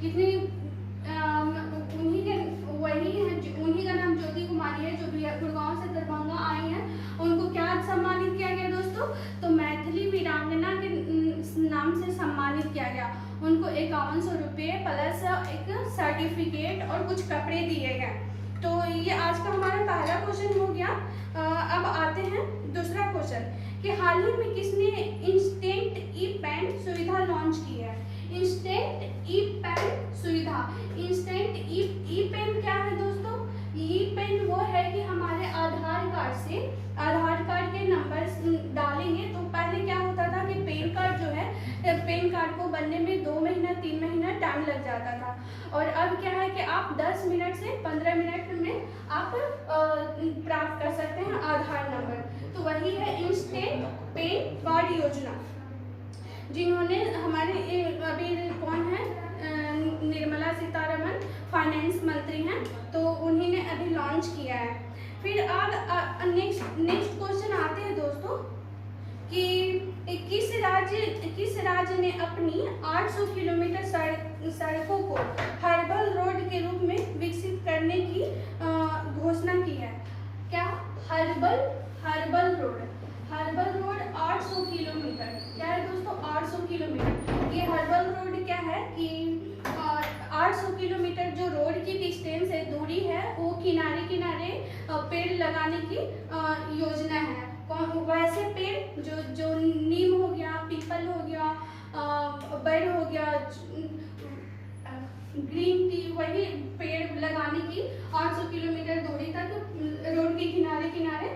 कितनी उन्हीं का नाम ज्योति कुमारी है, जो भी गुड़गांव से दरभंगा आई हैं। उनको क्या सम्मानित किया गया दोस्तों? तो मैथिली वीरांगना के नाम से सम्मानित किया गया। उनको 5100 रुपये प्लस एक सर्टिफिकेट और कुछ कपड़े दिए गए। तो ये आज का हमारा पहला क्वेश्चन हो गया। अब आते हैं दूसरा क्वेश्चन कि हाल ही में किसने इंस्टेंट ई पेन सुविधा लॉन्च की है? इंस्टेंट ई पेन सुविधा। इंस्टेंट ई पेन क्या है दोस्तों? ई पेन वो है कि हमारे आधार कार्ड के नंबर्स डालेंगे तो पहले क्या होता था कि पैन कार्ड जो है, पैन कार्ड को बनने में 2 महीना 3 महीना टाइम लग जाता था, और अब क्या है कि आप 10 मिनट से 15 मिनट में आप प्राप्त कर सकते हैं आधार नंबर। तो वही है इंस्टेंट पैन कार्ड योजना, जिन्होंने हमारे अभी कौन है, निर्मला सीतारमण फाइनेंस मंत्री हैं, तो उन्हीं ने अभी लॉन्च किया है। फिर अब नेक्स्ट क्वेश्चन आते हैं दोस्तों कि किस राज्य ने अपनी 800 किलोमीटर सड़कों को हर्बल रोड के रूप में विकसित करने की घोषणा की है? क्या? Herbal road 800 kilometre. क्या है दोस्तों? 800 किलोमीटर। ये हर्बल रोड क्या है कि 800 किलोमीटर जो रोड की डिस्टेंस है, दूरी है, वो किनारे किनारे पेड़ लगाने की योजना है। वैसे पेड़ जो नीम हो गया, पीपल हो गया, बड़ हो गया, ग्रीन टी, वही पेड़ लगाने की 800 किलोमीटर दूरी तक रोड के किनारे किनारे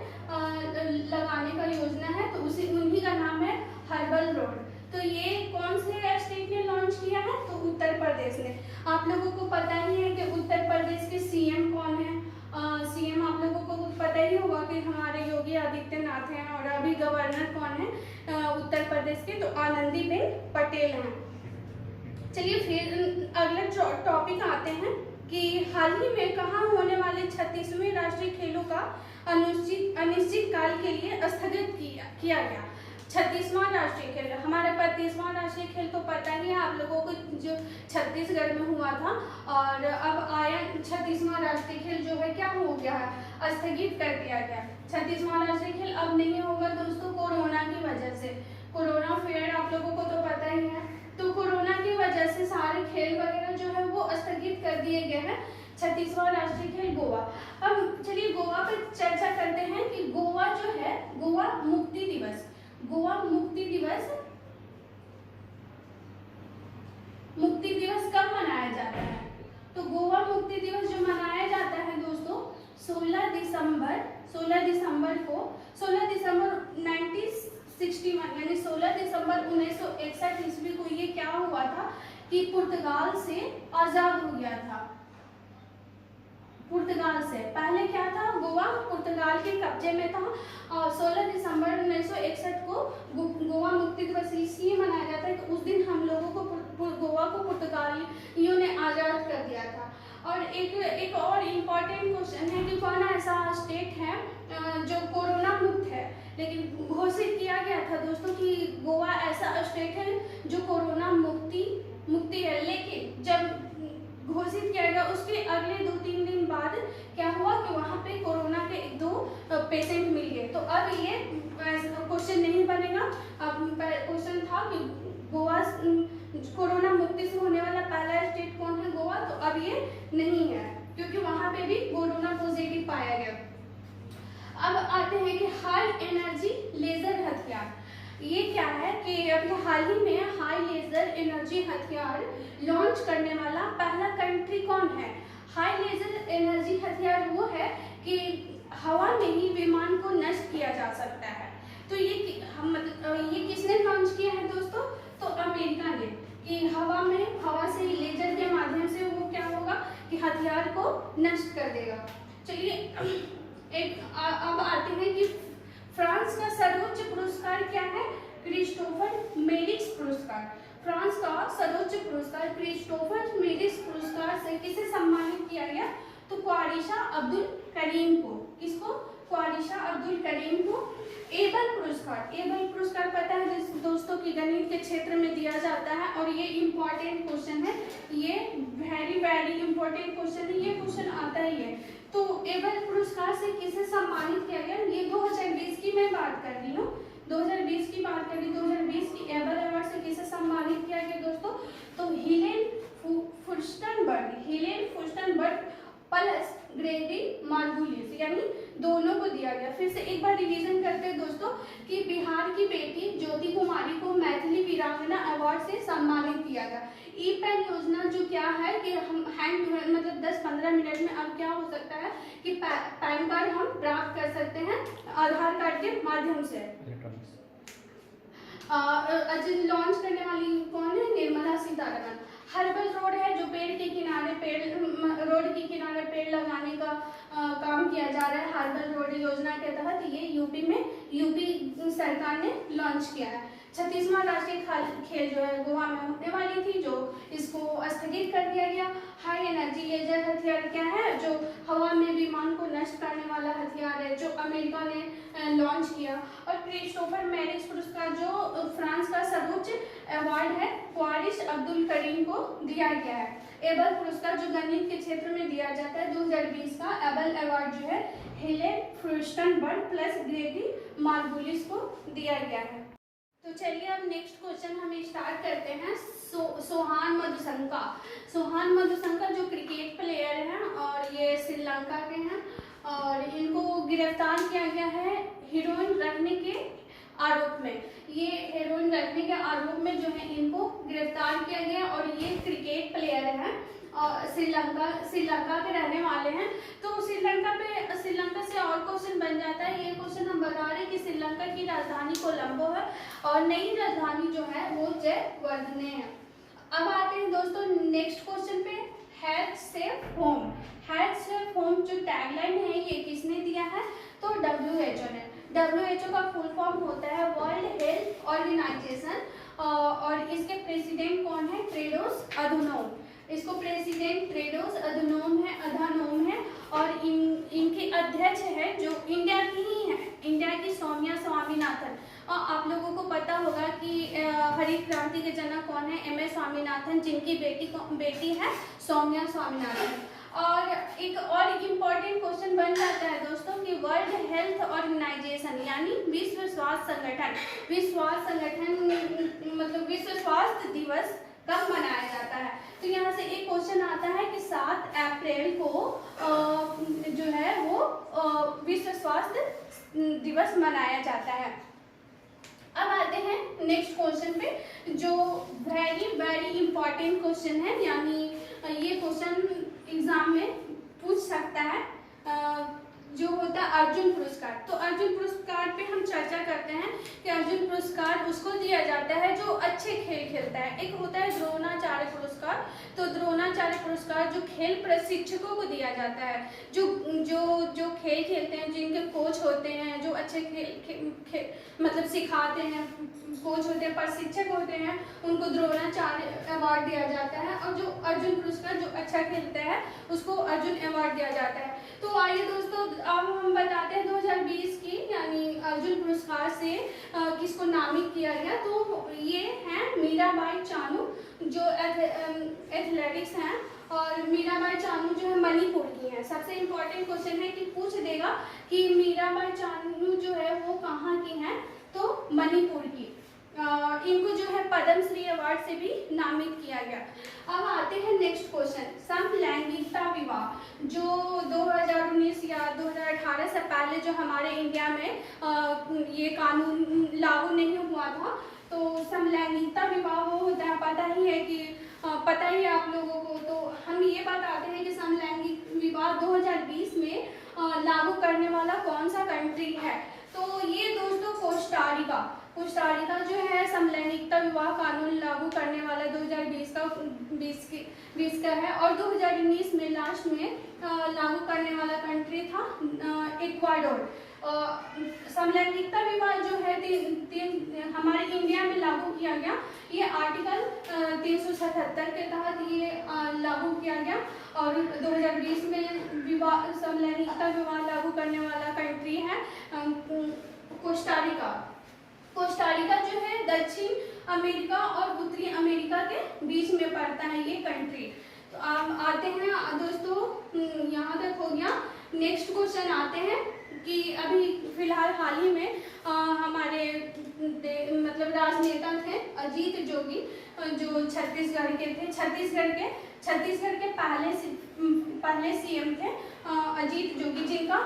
लगाने का योजना है। तो उन्हीं का नाम है हर्बल रोड। तो ये कौन से स्टेट ने लॉन्च किया है? तो उत्तर प्रदेश ने। आप लोगों को पता ही है कि उत्तर प्रदेश के सीएम कौन है? सीएम आप लोगों को पता ही होगा कि हमारे योगी आदित्यनाथ हैं, और अभी गवर्नर कौन है उत्तर प्रदेश के? तो आनंदीबेन पटेल हैं। चलिए फिर अगला टॉपिक आते हैं कि हाल ही में कहाँ होने वाले 36वें राष्ट्रीय खेलों का अनिश्चित काल के लिए स्थगित किया गया। 36वां राष्ट्रीय खेल, हमारा 35वां राष्ट्रीय खेल तो पता ही है आप लोगों को, जो छत्तीसगढ़ में हुआ था, और अब आया 36वां राष्ट्रीय खेल जो है क्या हो गया है, स्थगित कर दिया गया। 36वां राष्ट्रीय खेल अब नहीं होगा दोस्तों, कोरोना की वजह से। कोरोना फेयर आप लोगों को तो पता ही है, तो कोरोना की वजह से सारे खेल वगैरह जो है वो स्थगित कर दिए गए हैं। 36वां राष्ट्रीय खेल गोवा। अब चलिए गोवा पर चर्चा करते हैं कि गोवा जो है, गोवा मुक्ति दिवस कब मनाया जाता है? तो गोवा मुक्ति दिवस जो मनाया जाता है दोस्तों 16 दिसंबर 1961, यानी 16 दिसंबर 1961 ईस्वी को ये क्या हुआ था कि पुर्तगाल से आजाद हो गया था। पुर्तगाल से पहले क्या था, गोवा पुर्तगाल के कब्जे में था, और 16 दिसंबर 1961 को गोवा मुक्ति दिवस इसलिए मनाया जाता है कि उस दिन हम लोगों को गोवा को पुर्तगालियों ने आज़ाद कर दिया था। और एक और इम्पॉर्टेंट क्वेश्चन है कि कौन ऐसा स्टेट है जो कोरोना मुक्त है, लेकिन घोषित किया गया था दोस्तों कि गोवा ऐसा स्टेट है जो कोरोना मुक्ति है, लेकिन जब घोषित किया गया उसके अगले 2-3 दिन बाद क्या हुआ कि वहाँ पे कोरोना के 1-2 पेशेंट मिल गए। तो अब ये क्वेश्चन नहीं बनेगा। अब क्वेश्चन था कि गोवा कोरोना मुक्ति से होने वाला पहला स्टेट कौन है, गोवा, तो अब ये नहीं है क्योंकि वहाँ पे भी कोरोना पॉजिटिव पाया गया। अब आते हैं कि हाई एनर्जी लेजर हथियार। ये क्या है कि अभी हाल ही में हाई लेजर एनर्जी हथियार लॉन्च करने वाला पहला कंट्री कौन है? हाई लेजर एनर्जी हथियार वो है कि हवा में ही विमान को नष्ट किया जा सकता है। तो ये किसने लॉन्च किया है दोस्तों? तो अमेरिका ने, कि हवा से लेजर के माध्यम से वो क्या होगा कि हथियार को नष्ट कर देगा। चलिए अब आते हैं कि फ्रांस का सर्वोच्च पुरस्कार क्या है? क्रिस्टोफर मेडिक्स पुरस्कार। फ्रांस का सर्वोच्च पुरस्कार क्रिस्टोफर मेडिक्स पुरस्कार से किसे सम्मानित किया गया? तो क्वारिशा अब्दुल करीम को। किसको? ख्वारिशा अब्दुल करीम को एबल पुरस्कार। एबल पुरस्कार पता है दोस्तों कि गणित के क्षेत्र में दिया जाता है और ये इम्पोर्टेंट क्वेश्चन है, ये वेरी इम्पोर्टेंट क्वेश्चन है, ये क्वेश्चन आता ही है। तो एबल पुरस्कार से किसे सम्मानित किया गया, ये 2020 की मैं बात कर रही हूँ, 2020 की बात कर रही हूँ। 2020 की एबल अवार्ड से किसे सम्मानित किया गया दोस्तों, तो हेलेन फुर्स्टनबर्ग प्लस ग्रेडी मार्गुलिस, यानी दोनों को दिया गया। फिर से एक बार रिवीजन करते हैं दोस्तों कि बिहार की बेटी ज्योति कुमारी को मैथिली वीरांगना अवार्ड से सम्मानित किया गया। ई पैन योजना जो क्या है कि हम हैंड मतलब 10-15 मिनट में अब क्या हो सकता है कि पैन कार्ड हम प्राप्त कर सकते हैं आधार कार्ड के माध्यम से। लॉन्च करने वाली कौन है, निर्मला सीतारमण। हर्बल रोड है जो पेड़ के किनारे पेड़ लगाने का काम किया जा रहा है, हर्बल रोड योजना के तहत, ये यूपी सरकार ने लॉन्च किया है। 36वां राष्ट्रीय खेल जो है गोवा में होने वाली थी, जो इसको स्थगित कर दिया गया। हाई एनर्जी लेजर हथियार क्या है, जो हवा में विमान को नष्ट करने वाला हथियार है, जो अमेरिका ने लॉन्च किया। और क्रिस्टोफर मैरिज पुरस्कार जो फ्रांस का सर्वोच्च अवार्ड है, ख्वारिश अब्दुल करीम को दिया गया है। एबल पुरस्कार जो गणित के क्षेत्र में दिया जाता है, 2020 का एबल अवार्ड जो है हेलेन फुर्स्टनबर्ग प्लस ग्रेडी मार्गुलिस को दिया गया है। तो चलिए अब नेक्स्ट क्वेश्चन हम स्टार्ट करते हैं। सोहान मधुशंका जो क्रिकेट प्लेयर हैं और ये श्रीलंका के हैं और इनको गिरफ्तार किया गया है हीरोइन रखने के आरोप में। ये हेरोइन रखने के आरोप में जो है इनको गिरफ्तार किया गया और ये क्रिकेट प्लेयर हैं और श्रीलंका के रहने वाले हैं। तो श्रीलंका से और क्वेश्चन बन जाता है। ये क्वेश्चन हम बता रहे हैं कि श्रीलंका की राजधानी कोलंबो है और नई राजधानी जो है वो जयवर्धने है। अब आते हैं दोस्तों नेक्स्ट क्वेश्चन पे, हेल्थ सेफ होम जो टैगलाइन है ये किसने दिया है, तो WHO ने। WHO का फुल फॉर्म होता है वर्ल्ड हेल्थ ऑर्गेनाइजेशन और इसके प्रेसिडेंट कौन है, टेड्रोस अधनोम। इसको प्रेसिडेंट टेड्रोस अधनोम है और इनके अध्यक्ष है जो इंडिया की ही है, इंडिया की सौम्या स्वामीनाथन। और आप लोगों को पता होगा कि हरित क्रांति के जनक कौन है, MS स्वामीनाथन, जिनकी बेटी है सौम्या स्वामीनाथन। और एक और इम्पॉर्टेंट क्वेश्चन बन जाता है दोस्तों कि वर्ल्ड हेल्थ ऑर्गेनाइजेशन यानी विश्व स्वास्थ्य संगठन मतलब विश्व स्वास्थ्य दिवस कब मनाया जाता है। तो यहाँ से एक क्वेश्चन आता है कि 7 अप्रैल को जो है वो विश्व स्वास्थ्य दिवस मनाया जाता है। अब आते हैं नेक्स्ट क्वेश्चन पे जो वेरी इंपॉर्टेंट क्वेश्चन है, यानी ये क्वेश्चन एग्जाम में पूछ सकता है, जो होता है अर्जुन पुरस्कार। तो अर्जुन पुरस्कार पे हम चर्चा करते हैं कि अर्जुन पुरस्कार उसको दिया जाता है जो अच्छे खेल खेलता है। एक होता है द्रोणाचार्य पुरस्कार, तो द्रोणाचार्य पुरस्कार जो खेल प्रशिक्षकों को दिया जाता है, जो खेल खेलते हैं, जिनके कोच होते हैं, जो अच्छे खेल मतलब सिखाते हैं, कोच होते हैं, प्रशिक्षक होते हैं, उनको द्रोणाचार्य अवार्ड दिया जाता है। और जो अर्जुन पुरस्कार जो अच्छा खेलता है उसको अर्जुन अवार्ड दिया जाता है। तो आइए दोस्तों अब हम बताते हैं 2020 की यानी अर्जुन पुरस्कार से किसको नामित किया गया। तो ये हैं मीराबाई चानू जो एथलेटिक्स हैं और मीराबाई चानू जो है मणिपुर की हैं। सबसे इम्पोर्टेंट क्वेश्चन है कि पूछ देगा कि मीराबाई चानू जो है वो कहाँ की हैं, तो मणिपुर की। इनको जो है पद्मश्री अवार्ड से भी नामित किया गया। अब आते हैं नेक्स्ट क्वेश्चन, समलैंगिकता विवाह जो 2019 या 2018 से पहले जो हमारे इंडिया में ये कानून लागू नहीं हुआ था। तो समलैंगिकता विवाह वो होता है, पता ही है आप लोगों को। तो हम ये बताते हैं कि समलैंगिक विवाह 2020 में लागू करने वाला कौन सा कंट्री है। तो ये दोस्तों कोस्टारिका जो है समलैंगिकता विवाह कानून लागू करने वाला 2020 का है। और 2019 में लास्ट में लागू करने वाला कंट्री था इक्वाडोर। समलैंगिकता विवाह जो है हमारे इंडिया में लागू किया गया, ये आर्टिकल 307 1977 के तहत ये लागू किया गया। और 2020 में विवाह समलैंगिकता विवाह लागू करने वाला कंट्री है कोस्टारिका। कोस्टारिका जो है दक्षिण अमेरिका और उत्तरी अमेरिका के बीच में पड़ता है ये कंट्री। तो आप आते हैं दोस्तों, यहाँ तक हो गया। नेक्स्ट क्वेश्चन आते हैं कि अभी फिलहाल हाल ही में हमारे मतलब राजनेता थे अजीत जोगी, जो छत्तीसगढ़ के थे। छत्तीसगढ़ के पहले सीएम थे अजीत जोगी, जिनका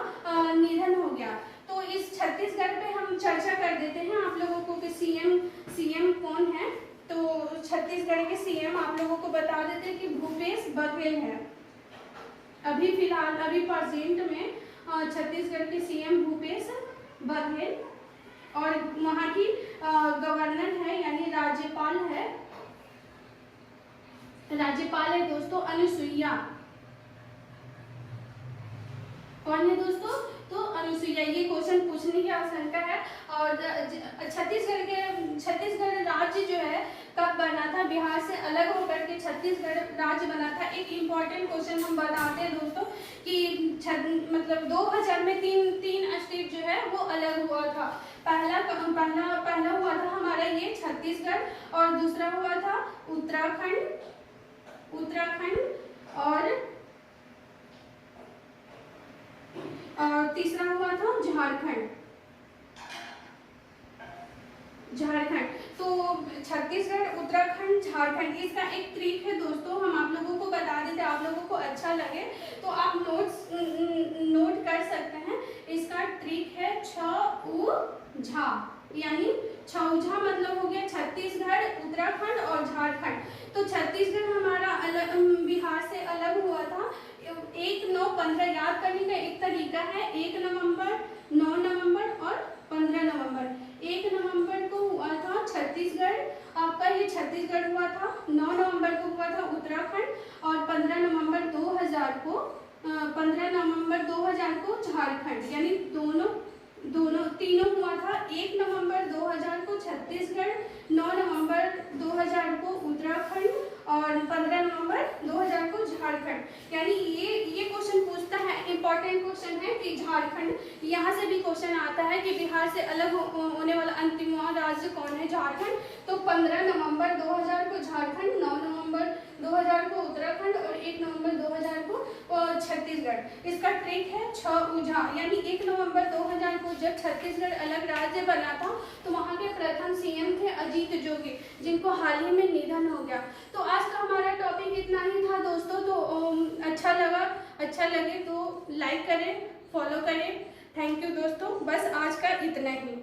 निधन हो गया। तो इस छत्तीसगढ़ पे हम चर्चा कर देते हैं आप लोगों को कि सीएम कौन है। तो छत्तीसगढ़ के सीएम आप लोगों को बता देते हैं कि भूपेश बघेल है। अभी फिलहाल प्रेजेंट में छत्तीसगढ़ के सीएम भूपेश बघेल, और वहाँ की गवर्नर है यानी राज्यपाल है दोस्तों अनुसुईया। कौन है दोस्तों? तो अनुसुईया। ये क्वेश्चन पूछने की आशंका है। और छत्तीसगढ़ राज्य जो है कब बना था? बिहार से अलग होकर के छत्तीसगढ़ राज्य बना था। एक इम्पॉर्टेंट क्वेश्चन हम बताते हैं दोस्तों कि मतलब 2000 में तीन स्टेट जो है वो अलग हुआ था। पहला हुआ था हमारा ये छत्तीसगढ़, और दूसरा हुआ था उत्तराखंड, और तीसरा हुआ था झारखंड। तो छत्तीसगढ़, उत्तराखंड, झारखंड, इसका एक ट्रिक है दोस्तों, हम आप लोगों को बता देते, आप लोगों को अच्छा लगे तो आप नोट कर सकते हैं। इसका ट्रिक है छऊझा, यानी छऊझा मतलब हो गया छत्तीसगढ़, उत्तराखंड और झारखंड। तो छत्तीसगढ़ हमारा बिहार से अलग हुआ था 1-9-15। याद करने का एक तरीका है 1 नवंबर, 9 नवंबर और 15 नवंबर। 1 नवंबर को हुआ था छत्तीसगढ़, आपका ये छत्तीसगढ़ हुआ था। 9 नवंबर को हुआ था उत्तराखंड, और 15 नवंबर 2000 को झारखंड। यानी तीनों हुआ था। 1 नवंबर 2000 को छत्तीसगढ़, 9 नवंबर 2000 को उत्तराखंड, और 15 नवंबर 2000 को झारखंड। यानी ये क्वेश्चन पूछता है, इंपॉर्टेंट क्वेश्चन है कि झारखंड, यहाँ से भी क्वेश्चन आता है कि बिहार से अलग होने वाला अंतिमवां राज्य कौन है? झारखंड। तो 15 नवंबर 2000 को झारखंड, 9 नवंबर 2000 को उत्तराखंड, और 1 नवंबर 2000 को छत्तीसगढ़। इसका ट्रिक है छऊझा, यानी 1 नवंबर 2000 को जब छत्तीसगढ़ अलग राज्य बना था तो वहाँ के प्रथम सीएम थे अजीत जोगी, जिनको हाल ही में निधन हो गया। तो आज का हमारा टॉपिक इतना ही था दोस्तों। तो अच्छा लगे तो लाइक करें, फॉलो करें। थैंक यू दोस्तों, बस आज का इतना ही।